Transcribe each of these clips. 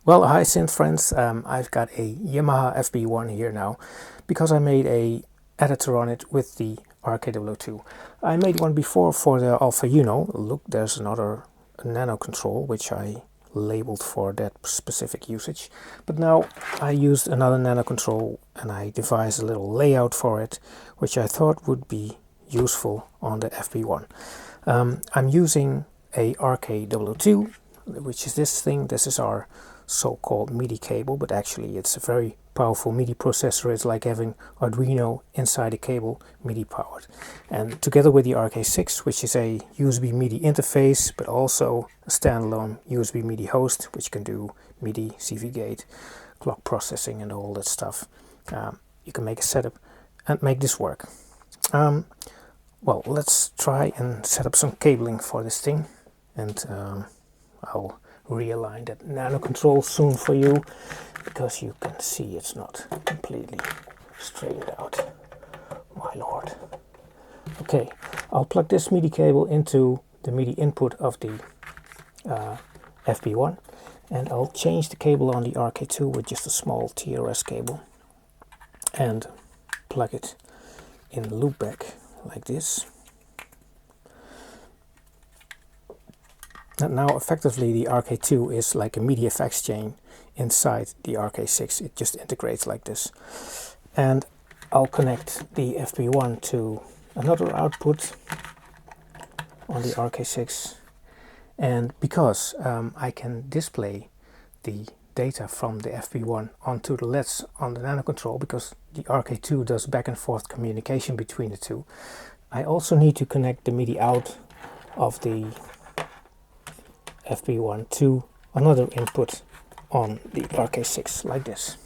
Well, hi synth friends, I've got a Yamaha FB01 here now because I made a editor on it with the RK002. I made one before for the Alpha Uno. Look, there's another Nanokontrol which I labeled for that specific usage. But now I used another Nanokontrol and I devised a little layout for it which I thought would be useful on the FB1. I'm using a RK002, which is this thing. This is our so-called MIDI cable, but actually it's a very powerful MIDI processor. It's like having Arduino inside a cable, MIDI powered. And together with the RK6, which is a USB MIDI interface, but also a standalone USB MIDI host, which can do MIDI, CV gate, clock processing and all that stuff. You can make a setup and make this work. Well, let's try and set up some cabling for this thing, and I'll realign that Nanokontrol soon for you, because you can see it's not completely straightened out. My lord. Okay, I'll plug this MIDI cable into the MIDI input of the FB1, and I'll change the cable on the RK2 with just a small TRS cable and plug it in the loopback like this. And now effectively the RK2 is like a MIDI effects chain inside the RK6. It just integrates like this. And I'll connect the FB1 to another output on the RK6. And because I can display the data from the FB1 onto the LEDs on the Nanokontrol, because the RK2 does back and forth communication between the two, I also need to connect the MIDI out of the FB1 to another input on the RK6 like this.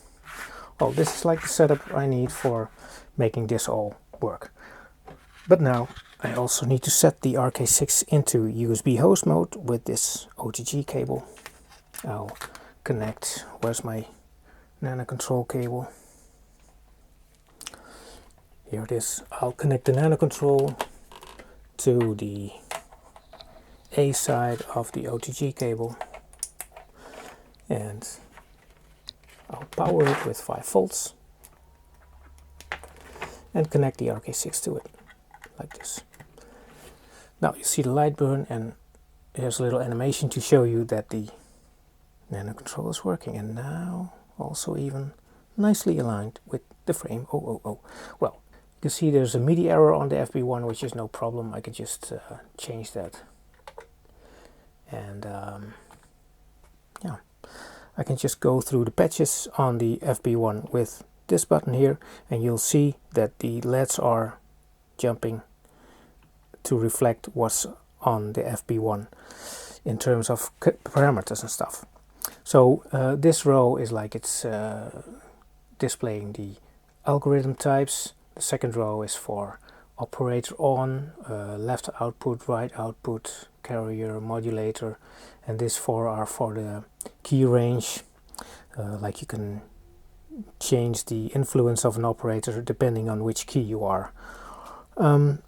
Well, this is like the setup I need for making this all work. But now I also need to set the RK6 into USB host mode with this OTG cable. I'll connect, where's my Nanokontrol cable? Here it is. I'll connect the Nanokontrol to the A side of the OTG cable, and I'll power it with 5 volts and connect the RK6 to it like this. Now you see the light burn, and here's a little animation to show you that the Nanokontrol is working, and now also even nicely aligned with the frame. Well, you can see there's a MIDI error on the FB1, which is no problem. I can just change that. And yeah, I can just go through the patches on the FB1 with this button here, and you'll see that the LEDs are jumping to reflect what's on the FB1 in terms of parameters and stuff. So this row is like it's displaying the algorithm types. The second row is for operator on, left output, right output, carrier, modulator, and this 4 are for the key range. Like you can change the influence of an operator depending on which key you are. And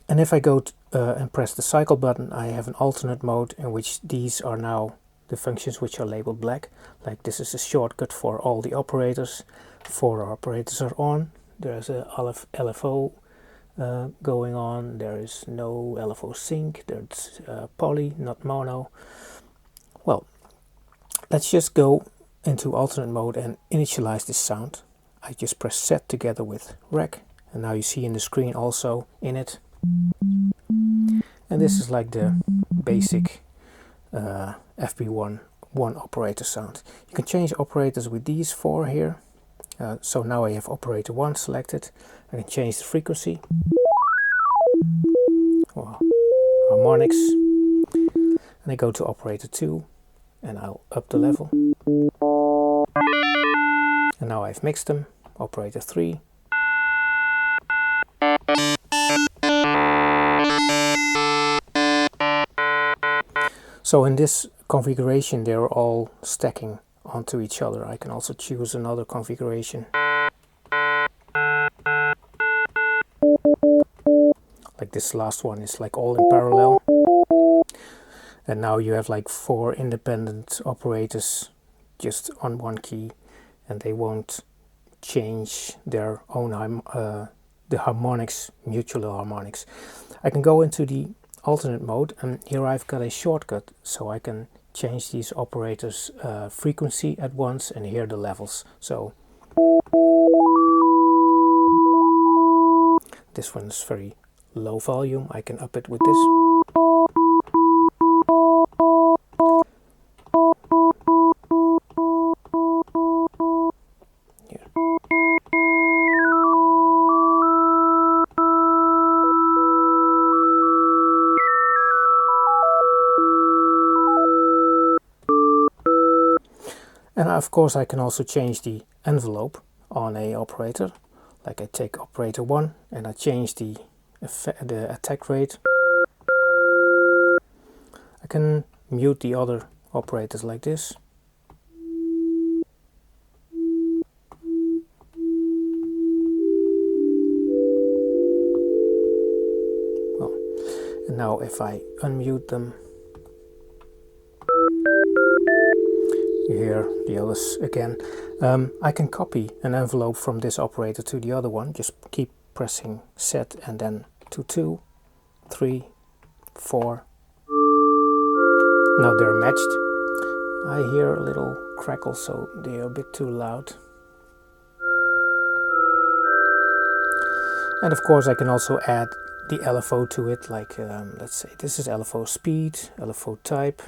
if I go and press the cycle button, I have an alternate mode in which these are now the functions which are labeled black. Like this is a shortcut for all the operators. 4 operators are on. There's a LFO going on. There is no LFO sync. There's poly, not mono. Well, let's just go into alternate mode and initialize this sound. I just press set together with rec, and now you see in the screen also in it. And this is like the basic FB1 one operator sound. You can change operators with these 4 here. So now I have operator 1 selected. I can change the frequency, or harmonics, and I go to operator 2 and I'll up the level. And now I've mixed them. Operator 3. So in this configuration they're all stacking onto each other. I can also choose another configuration. Like this last one is like all in parallel. And now you have like 4 independent operators just on one key, and they won't change their own the harmonics, mutual harmonics. I can go into the alternate mode, and here I've got a shortcut so I can change these operators frequency at once and hear the levels. So this one's very low volume, I can up it with this. Here. And of course I can also change the envelope on a operator. Like I take operator 1 and I change the attack rate. I can mute the other operators like this. Well, and now if I unmute them, you hear the others again. I can copy an envelope from this operator to the other one. Just keep pressing set and then to 2, 3, 4. Now they're matched. I hear a little crackle, so they're a bit too loud. And of course I can also add the LFO to it, like let's say this is LFO speed, LFO type.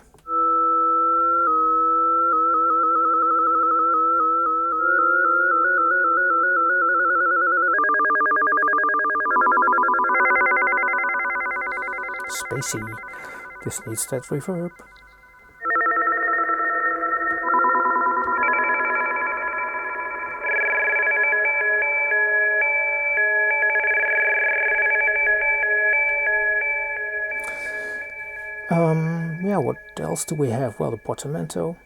Spacey. This needs that reverb. Yeah, what else do we have? Well, the portamento.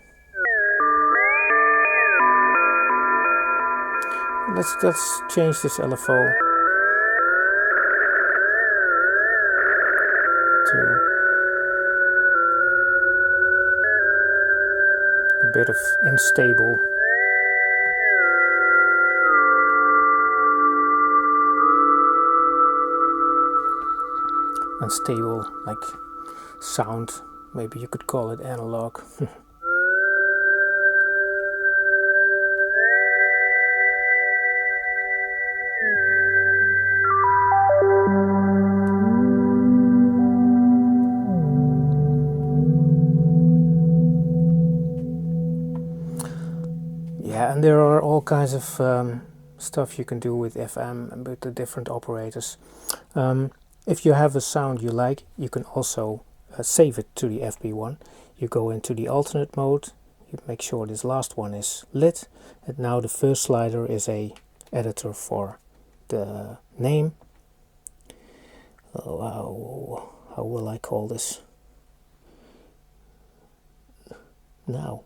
Let's change this LFO to a bit of unstable like sound. Maybe you could call it analog. Yeah, and there are all kinds of stuff you can do with FM and with the different operators. If you have a sound you like, you can also save it to the FB1. You go into the alternate mode, you make sure this last one is lit, and now the first slider is a editor for the name. Oh, how will I call this? Now.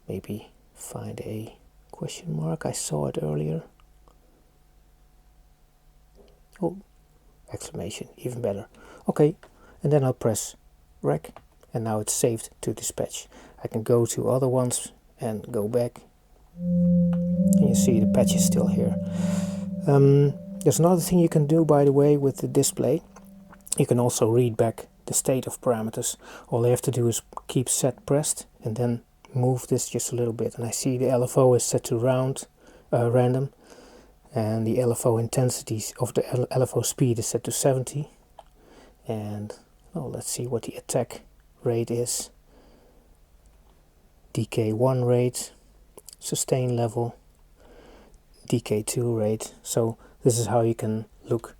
Maybe find a question mark. I saw it earlier. Oh, exclamation, even better. Okay, and then I'll press rec, and now it's saved to dispatch. I can go to other ones and go back, and you see the patch is still here. There's another thing you can do, by the way, with the display. You can also read back the state of parameters. All you have to do is keep set pressed and then move this just a little bit, and I see the LFO is set to random, and the LFO intensities of the LFO speed is set to 70, and let's see what the attack rate is. DK1 rate, sustain level, DK2 rate. So this is how you can look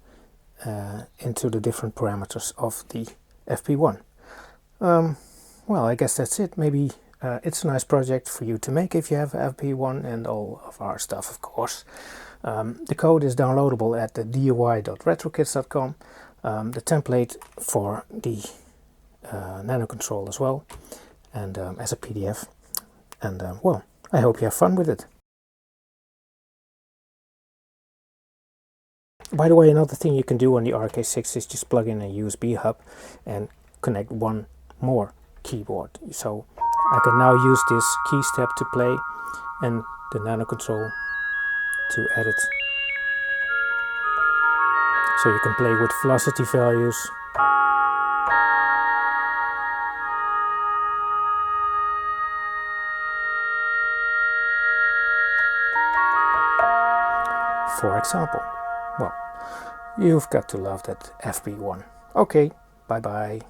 into the different parameters of the FB1. Well, I guess that's it. Maybe it's a nice project for you to make if you have FB1 and all of our stuff, of course. The code is downloadable at the doy.retrokits.com. The template for the Nanokontrol as well, and as a PDF. And well, I hope you have fun with it. By the way, another thing you can do on the RK6 is just plug in a USB hub and connect one more keyboard. So I can now use this key step to play and the Nanokontrol to edit. So you can play with velocity values. For example. Well, you've got to love that FB01. Okay, bye bye.